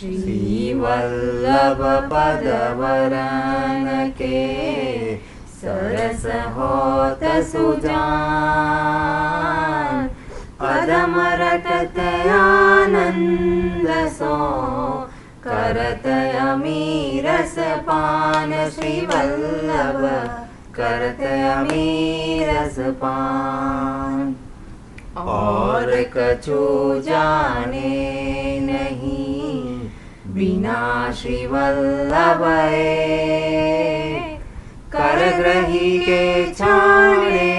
श्री वल्लभ पद वरन के सरस होत सुजान, अधम रटत आनंद सो करत अमीरस पान। श्री वल्लभ करत अमीरस पान। और कछु जाने नहीं बिना श्री वल्लभ कर ग्रही के छाड़े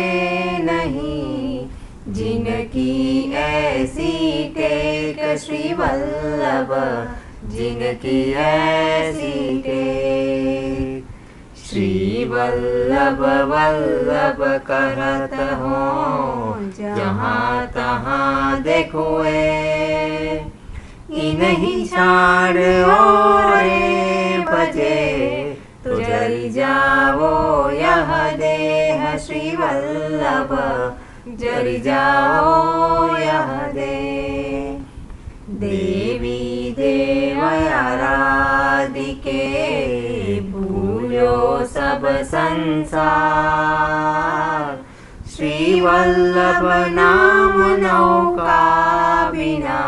नहीं जिनकी ऐसी टेक। श्री वल्लभ जिनकी ऐसी टेक। श्री वल्लभ वल्लभ करत हो जहाँ तहाँ देखोए, इन्हीं छाड़ और बजे तो जरी जाओ यह देह। श्री वल्लभ जरी जाओ यह देह। देवी देव आराधिके भूलो सब संसार, श्री वल्लभ नाम नौका बिना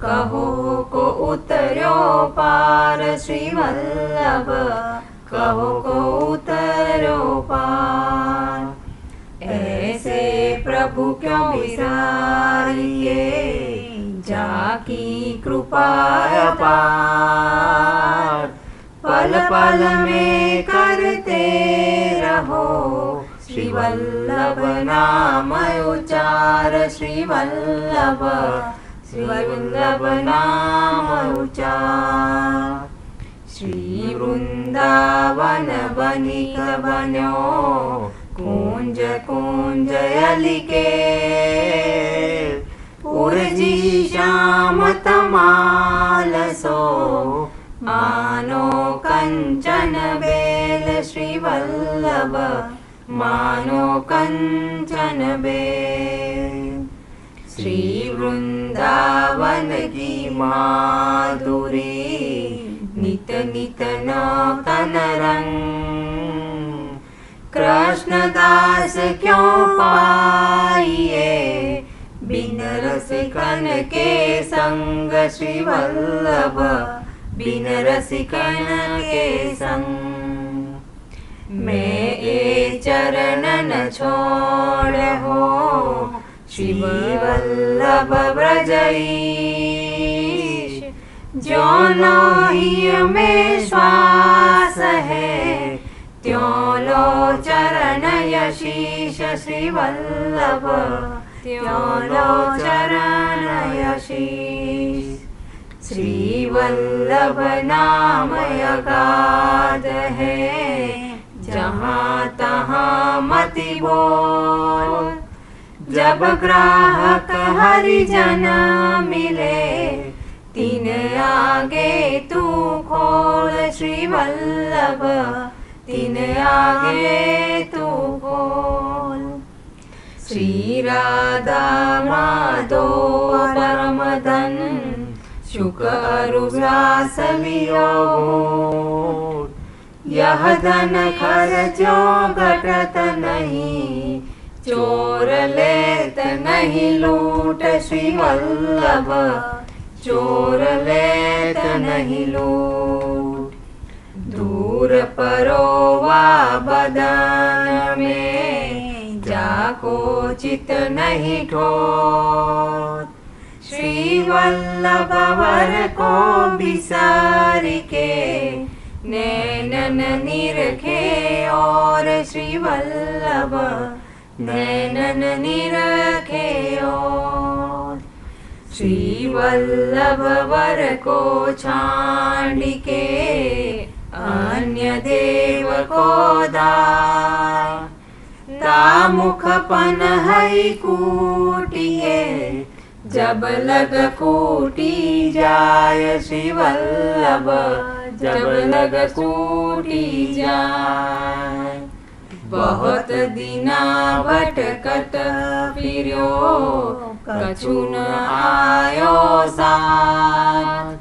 कहो को उतर्यो पार। श्री वल्लभ कहो को उतर्यो पार। ऐसे प्रभु क्यों विसारिए जाकी कृपा अपार। पल पल में करते रहो श्री वल्लभ नाम उचार। श्री वल्लभ नाम उचार। श्री वृंदावन बनिक बन्यो कुंज कुंज अलिके, उर्जी श्याम तमाल सो मानो कंचन बेल। श्री वल्लभ मानो कंचन बेल। श्री वृंदावन की माधुरी नित नित नौतन रंग, कृष्णदास क्यों पाइए बिन रसिकन के संग। श्री वल्लभ बिन रसिकन के संग। मैं ये चरण न छोड़ हो श्री वल्लभ ब्रजईश, जो लोही में श्वास है त्यों लो चरण यशीश। श्री वल्लभ त्यों लो चरण यशीश। श्री वल्लभ नाम अगाध है जहाँ तहाँ मति बोल, जब ग्राहक हरिजन मिले तीन आगे तू खोल। श्री वल्लभ तीन आगे तू खोल। श्री राधा माधो परम धन शुक अरुग्रास लियो, यह धन खर्चो घटत नहीं, चोर लेत नहीं लूट। श्री वल्लभ चोर लेत नहीं लूट। दूर परोवा बदन में जाको चित नहीं ठोत। श्री वल्लभ वर को बिसारी के नैनन निरखे और। श्री वल्लभ नैनन निरखे और। श्री वल्लभ वर को छांड के अन्य देव को दाय, तामुख पन हई कूटिए जब लग कूटी जाय। श्री वल्लभ जब लग कूटी जाय। बहुत दिना भटकत फिर्यो कछु न आयो साथ,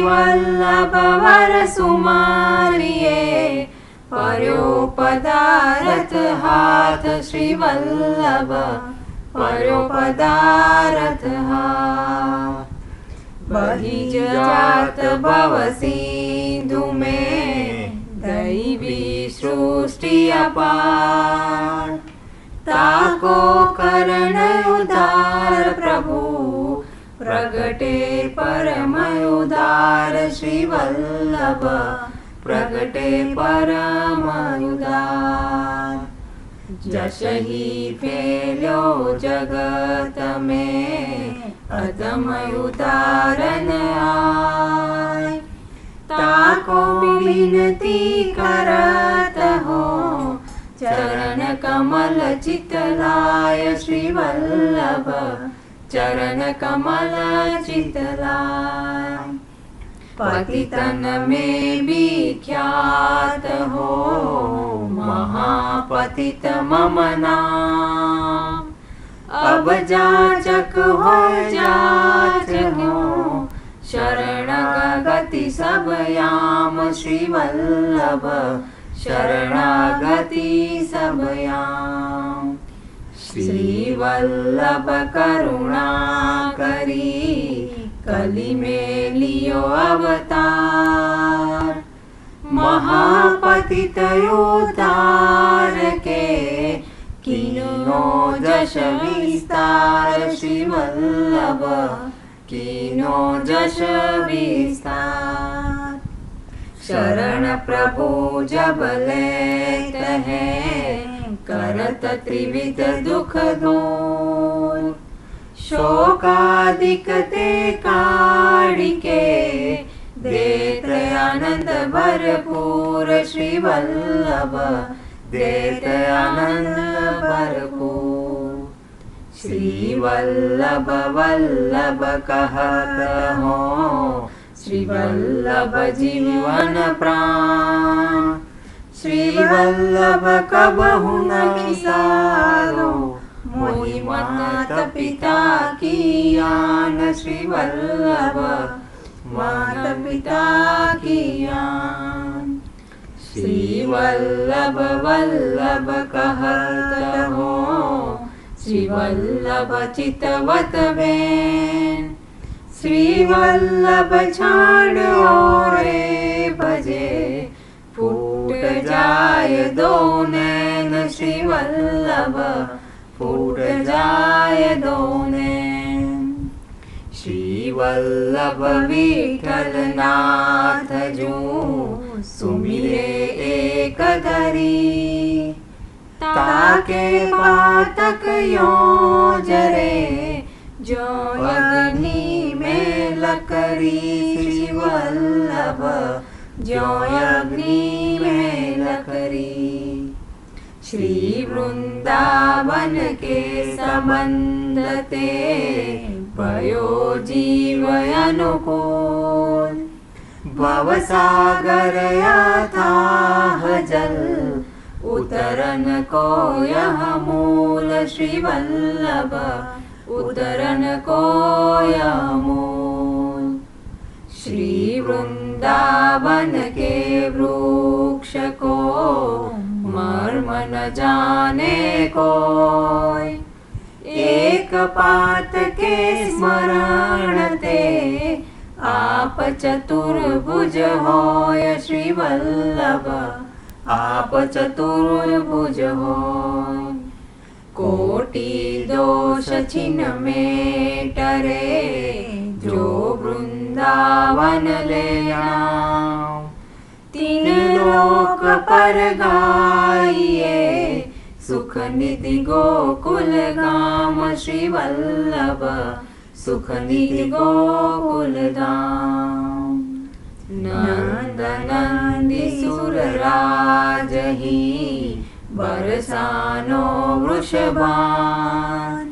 वल्लभ वर सुमारिए पर्यो पदारथ हाथ श्री वल्लभ पर्यो पदारथ हाथ। बही जात भव सिंधु में दैवी सृष्टि अपार। ताको करण उदार प्रभु प्रगटे परम उदार श्री वल्लभ प्रगटे परम उदार। जश ही फैल्यो जगत में अदम उदारन आय। ताको विनती करत हो चरण कमल चितलाय श्री वल्लभ चरण कमल चितलाय। पतितन में विख्यात हो महापतित मम नाम। अब जाचक हो जाचक हो शरण गति सब याम श्री वल्लभ शरणागति सब याम। श्री वल्लभ करुणा करी कली में लियो अवतार। महापतित उद्धार के कीनो जश विस्तार श्री वल्लभ कीनो जश विस्तार। शरण प्रभु जब लेत है करत त्रिविध दुख दूर। शोकादिक ते काढ़ी के देत आनंद भरपूर श्री वल्लभ देत आनंद भरपूर। श्री वल्लभ वल्लभ कहत हो श्री वल्लभ जीवन प्राण। श्री वल्लभ कबहु न विसारो मोहि मात पिता की आन श्री वल्लभ मात पिता की आन। श्री वल्लभ वल्लभ कहत हो श्री वल्लभ चितवत बेन। श्री वल्लभ छाड़ ओरे भजे फूट जाय दो नैन श्री वल्लभ फूट जाय दो नैन। श्री वल्लभ विठल नाथ जो सुमिरे एक धरी। ताके पातक यो जरे जो अग्नि में लकड़ी श्री वल्लभ जो अग्नि में लकड़ी। श्री वृंदावन के संबंध ते भयो जीव अनुकूल। भवसागर अथाह जल उतरन को यह मूल श्री वल्लभ उतरन को यह मूल। श्री वृंदावन के वृक्ष को मर्म न जाने कोई। एक पात के स्मरण ते आप चतुर्भुज होय श्री वल्लभ आप चतुर्भुज होय। कोटि दोष छिन्न में टरे जो वृंदावन ले आओ। तीन लोक पर गाइए सुख निधि गोकुल गाम श्री वल्लभ सुख निधि गोकुल धाम। नंद नंदी सुर राज ही बरसानो वृषभान।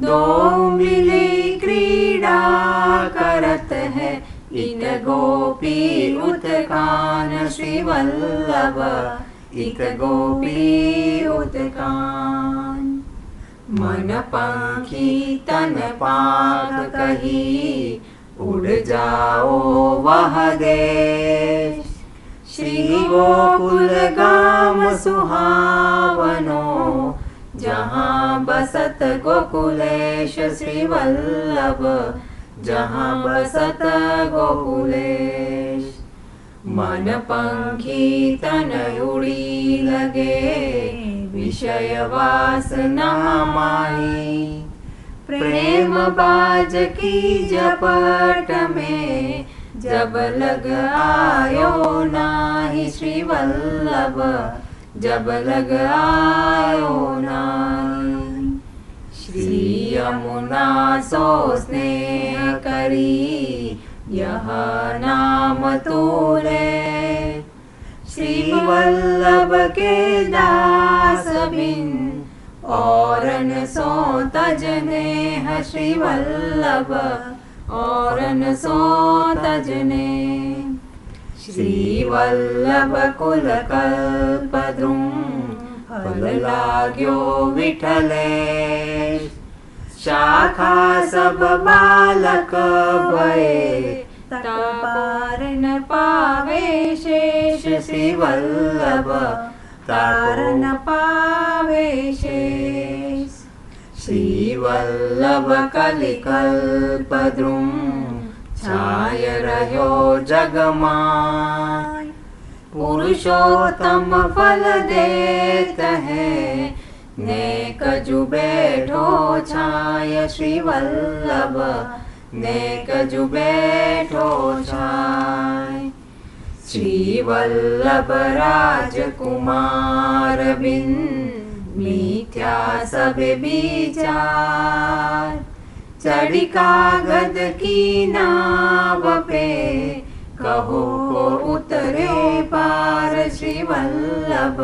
दो मिली क्रीड़ा करत है इन गोपी उत्कान श्री वल्लभ इत गोपी उत्कान। मन पंखी तन पाक कही उड़ जाओ वह देश। श्री गोकुल गाम सुहावनो, जहाँ बसत गोकुलेश श्री वल्लभ, जहाँ बसत गोकुलेश। मन पंखी तन उड़ी लगे, विषय वासना माही। प्रेम बाज की जपट में, जब लग आयो नाही श्री वल्लभ, जब लग आयो नाही। श्री यमुना सो स्नेह करी, यह नाम तूले। श्री वल्लभ के दास बिन, और न सो तजने श्री वल्लभ, और न सो तजने। श्री वल्लभ कुल कल्पद्रुम, फल लाग्यो विठलेश। शाखा सब बालक भये, तक पार न पावे शेष श्री वल्लभ, तार न पावे शेष। श्री वल्लभ कलि कल्पद्रुम, छाय रह्यो जगमाय। पुरुषोत्तम फल देत है, नेक जु बैठो छाय श्री वल्लभ, नेक जु बैठो छाय। श्री वल्लभ राजकुमार बिन, मिथ्या सब विचार। चढ़ी कागद की नाव पे, कहो को उतरे पार श्री वल्लभ,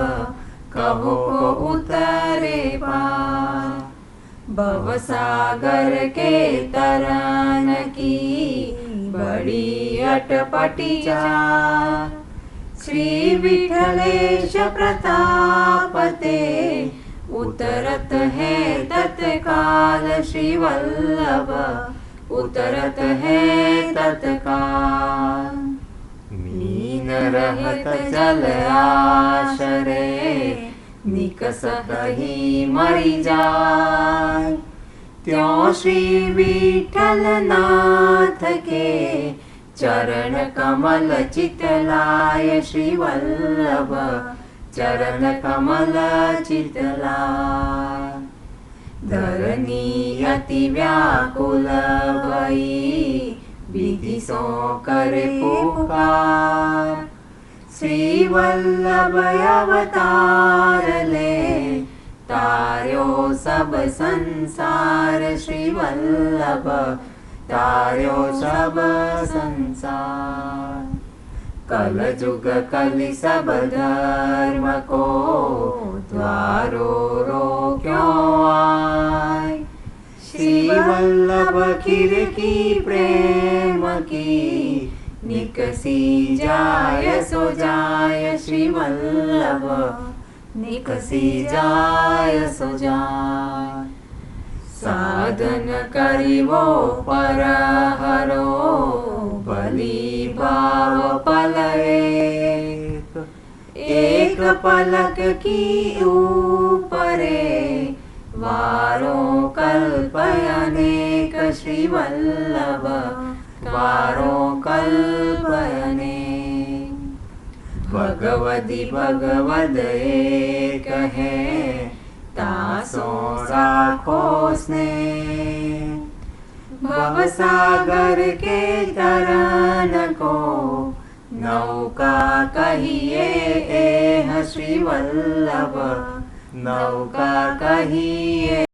कहो को उतरे पार। भवसागर के तरन की, बड़ी अटपटी चार। श्री विठलेश प्रताप ते, उतरत है तत्काल श्री वल्लभ, उतरत है तत्काल। मीन रहत जल आशरे, निकसत ही मरि जाय। त्यों श्री विठल नाथ के, चरण कमल चितलाय श्री वल्लभ, चरण कमल चितलाय। धरनी अति व्याकुल भई, विधि सो करे पुकार। श्री वल्लभ अवतार ले, तार्यो सब संसार श्री वल्लभ, तार्यो सब संसार। कल जुग कलि सब धर्म को, द्वारो रोक्यो आय। श्री वल्लभ खिड़की प्रेम की, निकसी जाय सो जाय श्री वल्लभ, निकसी जाय सो जाय। साधन करिवो पर हरो, बलि भाव पल एक पलक की ऊपरे, वारो कल्प अनेक श्री वल्लभ, वारो कल्प अनेक। भगवदी भगवद एक है, तासो राखो स्नेह। भवसागर के तरन को, नौका कहिए एह श्री वल्लभ, नौका कहिए।